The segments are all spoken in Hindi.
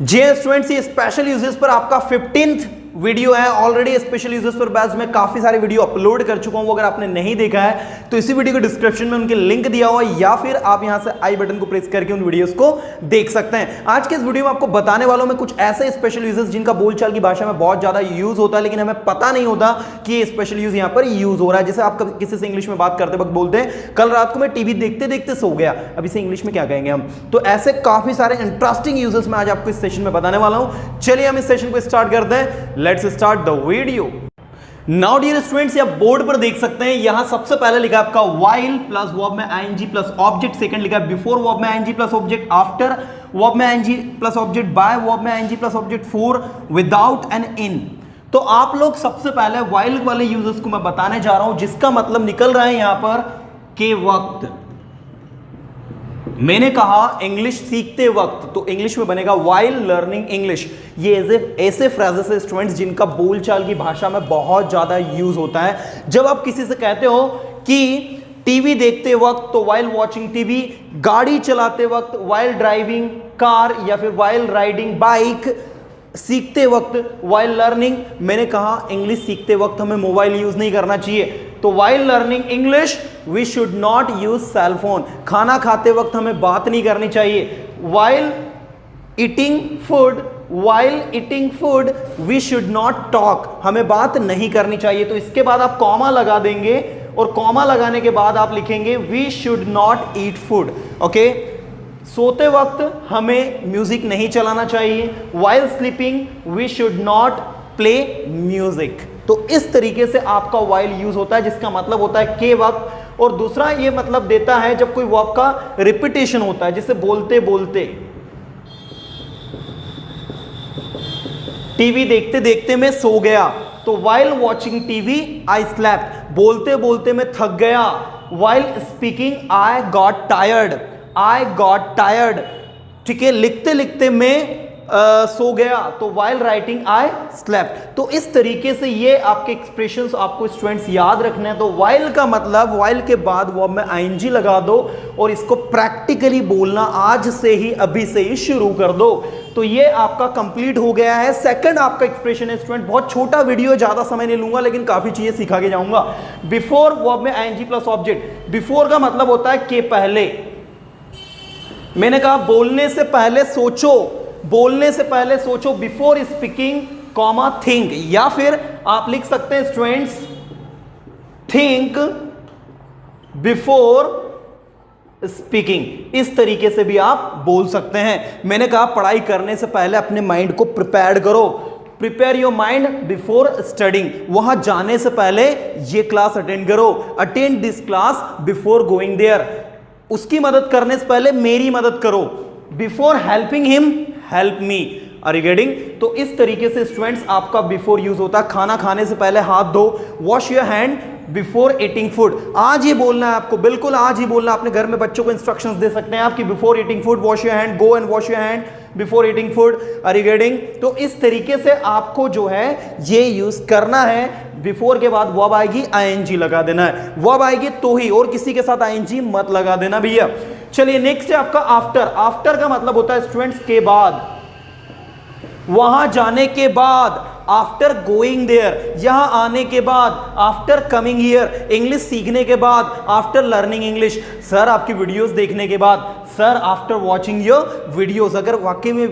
जी स्टूडेंट्स, ये स्पेशल यूजेस पर आपका 15th वीडियो है। ऑलरेडी स्पेशल यूजेस पर बैच में काफी सारे वीडियो अपलोड कर चुका हूं। अगर आपने नहीं देखा है तो इसी वीडियो के डिस्क्रिप्शन में उनके लिंक दिया हुआ है, या फिर आप यहां से आई बटन को प्रेस करके उन वीडियोस को देख सकते हैं। आज के इस वीडियो में आपको बताने वालों में कुछ ऐसे स्पेशल यूजेस जिनका बोलचाल की भाषा में बहुत ज्यादा यूज होता है, लेकिन हमें पता नहीं होता कि ये स्पेशल यूज यहां पर यूज हो रहा है। जैसे आप किसी से इंग्लिश में बात करते वक्त बोलते हैं, कल रात को मैं टीवी देखते देखते सो गया, अब इसे इंग्लिश में क्या कहेंगे हम? तो ऐसे काफी सारे इंटरेस्टिंग यूजेस मैं आज आपको इस सेशन में बताने वाला हूं। चलिए हम इस सेशन को स्टार्ट करते हैं। Let's start the video. Now dear students, आप बोर्ड पर देख सकते हैं, यहां सबसे पहले लिखा है आपका while प्लस वर्ब में ing प्लस ऑब्जेक्ट, सेकंड लिखा है बिफोर वर्ब में ing plus object, after verb में ing plus object, by verb में ing plus object, for, without and in. तो आप लोग सबसे पहले while वाले यूजेस को मैं बताने जा रहा हूं, जिसका मतलब निकल रहा है यहां पर के वक्त। मैंने कहा इंग्लिश सीखते वक्त, तो इंग्लिश में बनेगा while learning English। ये ऐसे फ्रेजेस है स्टूडेंट्स जिनका बोलचाल की भाषा में बहुत ज्यादा यूज होता है। जब आप किसी से कहते हो कि टीवी देखते वक्त, तो while watching टीवी, गाड़ी चलाते वक्त, while driving कार, या फिर while riding बाइक, सीखते वक्त, while learning। मैंने कहा इंग्लिश सीखते वक्त हमें मोबाइल यूज नहीं करना चाहिए, तो while learning English we should not use cell phone। खाना खाते वक्त हमें बात नहीं करनी चाहिए, while eating food we should not talk। हमें बात नहीं करनी चाहिए। तो इसके बाद आप कॉमा लगा देंगे, और कॉमा लगाने के बाद आप लिखेंगे we should not eat food। Okay, सोते वक्त हमें म्यूजिक नहीं चलाना चाहिए, while sleeping we should not play music। तो इस तरीके से आपका while यूज होता है, जिसका मतलब होता है के वक्त। और दूसरा ये मतलब देता है जब कोई वर्ब का रिपीटेशन होता है, जैसे बोलते बोलते, टीवी देखते देखते मैं सो गया, तो while watching TV I slept। बोलते बोलते मैं थक गया, while speaking I got tired। ठीक है, लिखते लिखते मैं सो गया, तो while writing I slept। तो इस तरीके से ये आपके एक्सप्रेशंस आपको स्टूडेंट्स याद रखने हैं। तो while का मतलब while के बाद वर्ब में ing लगा दो, और इसको प्रैक्टिकली बोलना आज से ही, अभी से ही शुरू कर दो। तो ये आपका कंप्लीट हो गया है। सेकंड आपका एक्सप्रेशन है स्टूडेंट, बहुत छोटा वीडियो, ज्यादा समय नहीं लूंगा, लेकिन काफी चीजें सिखा के जाऊंगा। बिफोर वर्ब में ing प्लस ऑब्जेक्ट। बिफोर का मतलब होता है के पहले। मैंने कहा बोलने से पहले सोचो, बोलने से पहले सोचो, बिफोर स्पीकिंग कॉमा थिंक, या फिर आप लिख सकते हैं स्टूडेंट्स थिंक बिफोर स्पीकिंग। इस तरीके से भी आप बोल सकते हैं। मैंने कहा पढ़ाई करने से पहले अपने माइंड को प्रिपेयर करो, prepare your mind before studying. वहां जाने से पहले ये क्लास अटेंड करो, attend this class before going there. उसकी मदद करने से पहले मेरी मदद करो, before helping him help me. Are you getting? तो इस तरीके से स्टूडेंट्स आपका बिफोर यूज होता है। खाना खाने से पहले हाथ धो, wash your hand before eating food. आज ही बोलना है आपको, बिल्कुल आज ही बोलना। अपने घर में बच्चों को इंस्ट्रक्शंस दे सकते हैं आपकी, before eating food wash your hand, go and wash your hand before eating food. Are you getting? तो इस तरीके से आपको जो है ये यूज करना है। बिफोर के बाद वर्ब आएगी ing लगा देना है, वर्ब आएगी तो ही, और किसी के साथ ing मत लगा देना भैया। चलिए नेक्स्ट है आपका आफ्टर। आफ्टर का मतलब होता है स्टूडेंट्स के बाद, वहां जाने के बाद, आफ्टर गोइंग देयर, यहां आने के बाद, आफ्टर कमिंग हियर, इंग्लिश सीखने के बाद, आफ्टर लर्निंग इंग्लिश। सर आपकी वीडियोस देखने के बाद, sir after watching your videos. अगर वाकई में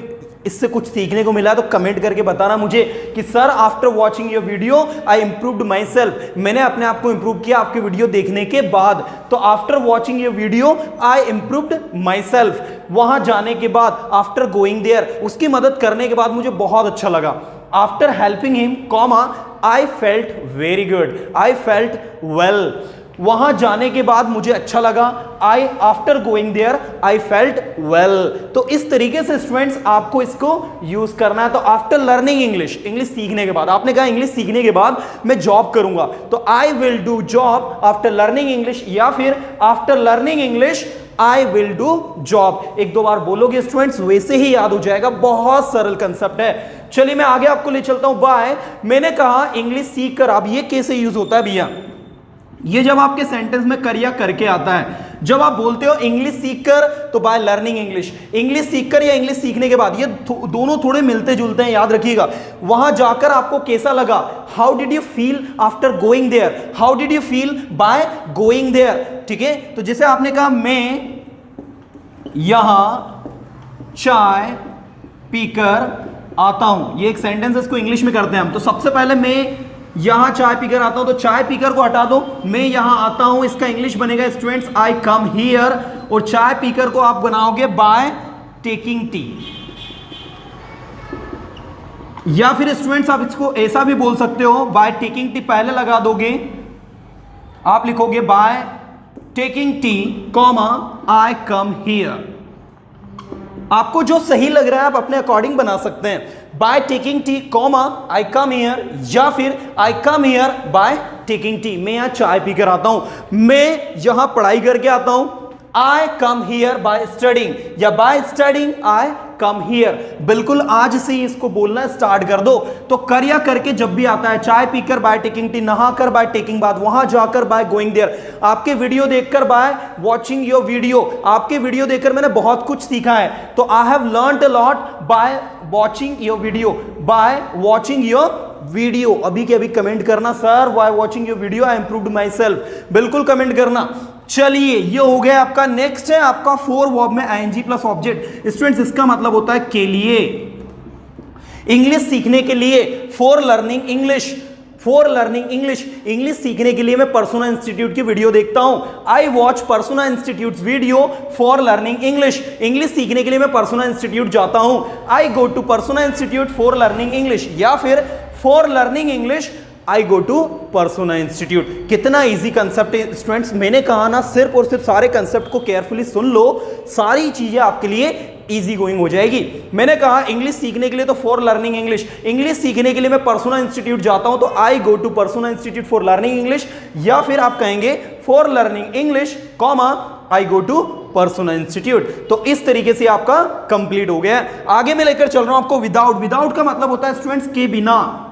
इससे कुछ सीखने को मिला तो कमेंट करके बताना मुझे कि sir after watching your video I improved my self. मैंने अपने आप को इंप्रूव किया आपकी वीडियो देखने के बाद। तो after watching your video I improved my self. वहां जाने के बाद, आफ्टर गोइंग देयर, उसकी मदद करने के बाद मुझे बहुत अच्छा लगा। After helping him comma I felt very good, I felt well. वहां जाने के बाद मुझे अच्छा लगा, I after going there I felt well. तो इस तरीके से स्टूडेंट्स आपको इसको यूज करना है। तो आफ्टर लर्निंग इंग्लिश, इंग्लिश सीखने के बाद, आपने कहा इंग्लिश सीखने के बाद मैं जॉब करूंगा, तो I will do job after learning English, या फिर after learning English I will do job. एक दो बार बोलोगे स्टूडेंट्स, वैसे ही याद हो जाएगा, बहुत सरल कंसेप्ट है। चलिए मैं आगे आपको ले चलता हूं। बाय, मैंने कहा इंग्लिश सीख कर, अब ये कैसे यूज होता है भैया? ये जब आपके सेंटेंस में कर या करके आता है, जब आप बोलते हो इंग्लिश सीखकर, तो बाय लर्निंग इंग्लिश, इंग्लिश सीखकर या इंग्लिश सीखने के बाद, ये दोनों थोड़े मिलते जुलते हैं, याद रखिएगा। वहां जाकर आपको कैसा लगा, how did you feel after going there, how did you feel by going there, ठीक है। तो जैसे आपने कहा मैं यहां चाय पीकर आता हूं, ये एक सेंटेंस है, इसको इंग्लिश में करते हैं हम। तो सबसे पहले मैं यहां चाय पीकर आता हूं, तो चाय पीकर को हटा दो, मैं यहां आता हूं, इसका इंग्लिश बनेगा स्टूडेंट्स आई कम हियर, और चाय पीकर को आप बनाओगे बाय टेकिंग टी। या फिर स्टूडेंट्स आप इसको ऐसा भी बोल सकते हो, बाय टेकिंग टी पहले लगा दोगे, आप लिखोगे bye taking tea comma I come here. आपको जो सही लग रहा है आप अपने अकॉर्डिंग बना सकते हैं, by taking tea comma I come here, या फिर I come here by taking tea, मैं यहां चाय पीकर आता हूं, मैं यहां पढ़ाई करके आता हूं, आई कम हियर बाय स्टडिंग, या by studying I come here. बिल्कुल आज से ही इसको बोलना स्टार्ट कर दो। तो कर या करके जब भी आता है, चाय पीकर बाय टेकिंग टी, नहाकर बाय टेकिंग बाथ, वहां जाकर बाय गोइंग देयर, आपके वीडियो देखकर बाय वॉचिंग योर वीडियो, आपके वीडियो देखकर मैंने बहुत कुछ सीखा है, तो I have learned a lot by watching your video, by watching your video. अभी के अभी कमेंट करना, sir by watching your video I improved my self, बिल्कुल कमेंट करना। चलिए ये हो गया आपका। नेक्स्ट है आपका फॉर वर्ब में आईएनजी प्लस ऑब्जेक्ट। स्टूडेंट्स इसका मतलब होता है के लिए, इंग्लिश सीखने के लिए, for learning English, for learning English, English सीखने के लिए मैं पर्सोना इंस्टीट्यूट की वीडियो देखता हूं, I watch Persona Institute video for learning English, English सीखने के लिए मैं पर्सोना इंस्टीट्यूट जाता हूं, I go to Persona Institute for learning English, या फिर for learning English I go to Persona Institute. कितना इजी कंसेप्ट है स्टूडेंट्स, मैंने कहा ना सिर्फ और सिर्फ सारे कंसेप्ट को केयरफुली सुन लो, सारी चीजें आपके लिए इजी गोइंग हो जाएगी। मैंने कहा इंग्लिश सीखने के लिए तो फॉर लर्निंग इंग्लिश, इंग्लिश सीखने के लिए मैं पर्सोना इंस्टीट्यूट जाता हूं, तो I go to Persona Institute for learning English, या फिर आप कहेंगे for learning English comma I go to Persona Institute. तो इस तरीके से आपका कंप्लीट हो गया है। आगे मैं लेकर चल रहा हूं आपको विदाउट। विदाउट का मतलब होता है स्टूडेंट्स के बिना।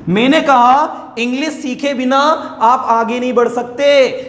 मैंने कहा इंग्लिश सीखे बिना आप आगे नहीं बढ़ सकते,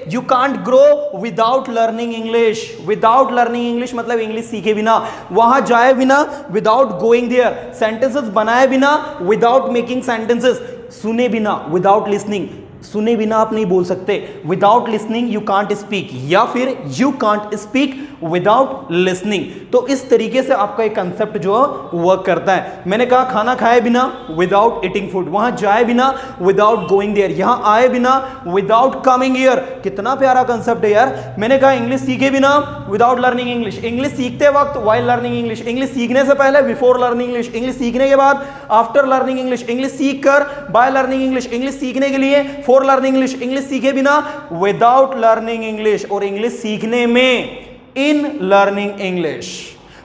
you can't grow without learning English. Without learning English मतलब इंग्लिश सीखे बिना, वहां जाए बिना, विदाउट गोइंग देयर, सेंटेंसेस बनाए बिना, विदाउट मेकिंग सेंटेंसेस, सुने बिना, विदाउट लिसनिंग, सुने बिना आप नहीं बोल सकते, without listening you can't speak, या फिर you can't speak without listening. तो इस तरीके से आपका एक कंसेप्ट जो वर्क करता है। मैंने कहा खाना खाए बिना, विदाउट ईटिंग फूड, वहां जाए बिना, विदाउट गोइंग देयर, यहां आए बिना, विदाउट कमिंग हियर। कितना प्यारा कंसेप्ट है यार। मैंने कहा इंग्लिश सीखे बिना, विदाउट लर्निंग इंग्लिश, इंग्लिश सीखते वक्त व्हाइल लर्निंग इंग्लिश, इंग्लिश सीखने से पहले बिफोर लर्निंग इंग्लिश, इंग्लिश सीखने के बाद आफ्टर लर्निंग इंग्लिश, इंग्लिश सीख कर बाय लर्निंग इंग्लिश, इंग्लिश सीखने के लिए फॉर लर्निंग इंग्लिश, इंग्लिश सीखे बिना विदाउट लर्निंग इंग्लिश, और इंग्लिश सीखने में इन लर्निंग इंग्लिश।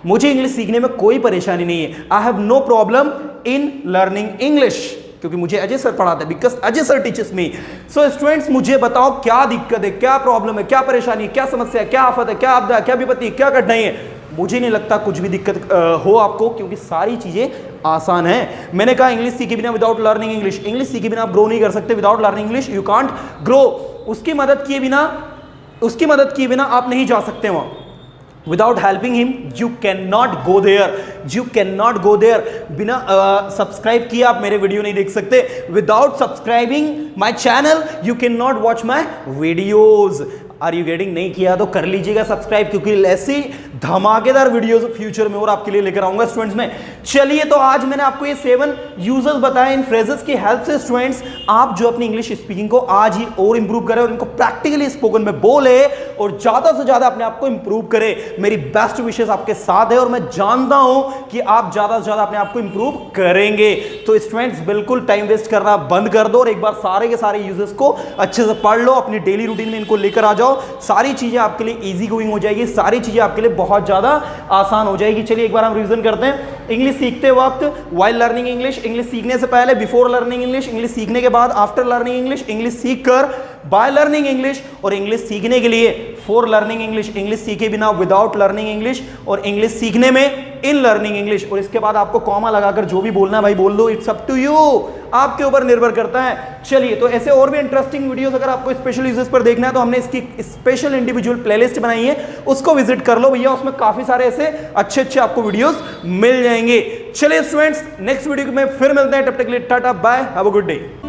मुझे इंग्लिश सीखने में कोई परेशानी नहीं है, I have no problem in learning English, क्योंकि मुझे अजय सर पढ़ाते हैं, because Ajay sir teachers me. So students मुझे बताओ क्या दिक्कत है, क्या प्रॉब्लम है, क्या परेशानी है, क्या समस्या है, क्या आफत है, क्या आपदा है, क्या विपत्ति है, क्या कठिनाई है। मुझे नहीं लगता कुछ भी दिक्कत हो आपको, क्योंकि सारी चीजें आसान है। मैंने कहा इंग्लिश सीखे बिना विदाउट लर्निंग इंग्लिश, इंग्लिश सीखे बिना आप ग्रो नहीं कर सकते, without learning English you can't grow. उसकी मदद किए बिना आप नहीं जा सकते वहां। Without helping him, you cannot go there. You cannot go there. बिना सब्सक्राइब किए आप मेरे वीडियो नहीं देख सकते. Without subscribing my channel, you cannot watch my videos. Are you getting? नहीं किया तो कर लीजिएगा सब्सक्राइब, क्योंकि ऐसी धमाकेदार वीडियोस फ्यूचर में और आपके लिए लेकर आऊंगा स्टूडेंट्स में। चलिए तो आज मैंने आपको ये 7 यूजर्स बताए इन फ्रेजेस की हेल्प से स्टूडेंट्स आप जो अपनी इंग्लिश स्पीकिंग को आज ही और इंप्रूव करें और इनको प्रैक्टिकली स्पोकन में बोले और ज्यादा से ज्यादा अपने आप को इंप्रूव करें। मेरी बेस्ट विशेष आपके साथ है और मैं जानता हूं कि आप ज्यादा से ज्यादा अपने आप को इंप्रूव करेंगे। तो स्टूडेंट्स बिल्कुल टाइम वेस्ट करना बंद कर दो और एक बार सारे के सारे यूजर्स को अच्छे से पढ़ लो, अपनी डेली रूटीन में इनको लेकर आ जाओ। सारी चीजें आपके लिए इजी गोइंग हो जाएगी, सारी चीजें आपके लिए बहुत ज्यादा आसान हो जाएगी। चलिए एक बार हम रिवीजन करते हैं। इंग्लिश सीखते वक्त व्हाइल लर्निंग इंग्लिश, इंग्लिश सीखने से पहले बिफोर लर्निंग इंग्लिश, इंग्लिश सीखने के बाद आफ्टर लर्निंग इंग्लिश, इंग्लिश सीखकर बाय लर्निंग इंग्लिश और इंग्लिश सीखने के लिए फॉर लर्निंग इंग्लिश, इंग्लिश सीखे बिना विदाउट लर्निंग इंग्लिश और इंग्लिश सीखने में इन लर्निंग इंग्लिश। और इसके बाद आपको कॉमा लगाकर जो भी बोलना है भाई बोल दो, इट्स अप टू यू, आपके ऊपर निर्भर करता है। चलिए, तो ऐसे और भी इंटरेस्टिंग वीडियोस अगर आपको स्पेशल यूजेस पर देखना है तो हमने इसकी स्पेशल इंडिविजुअल प्लेलिस्ट बनाई है, उसको विजिट कर लो भैया, उसमें काफी सारे ऐसे अच्छे अच्छे आपको वीडियोस मिल जाएंगे। चलिए स्टूडेंट्स, नेक्स्ट वीडियो में फिर मिलते हैं, तब तक के लिए tata bye, have a good day.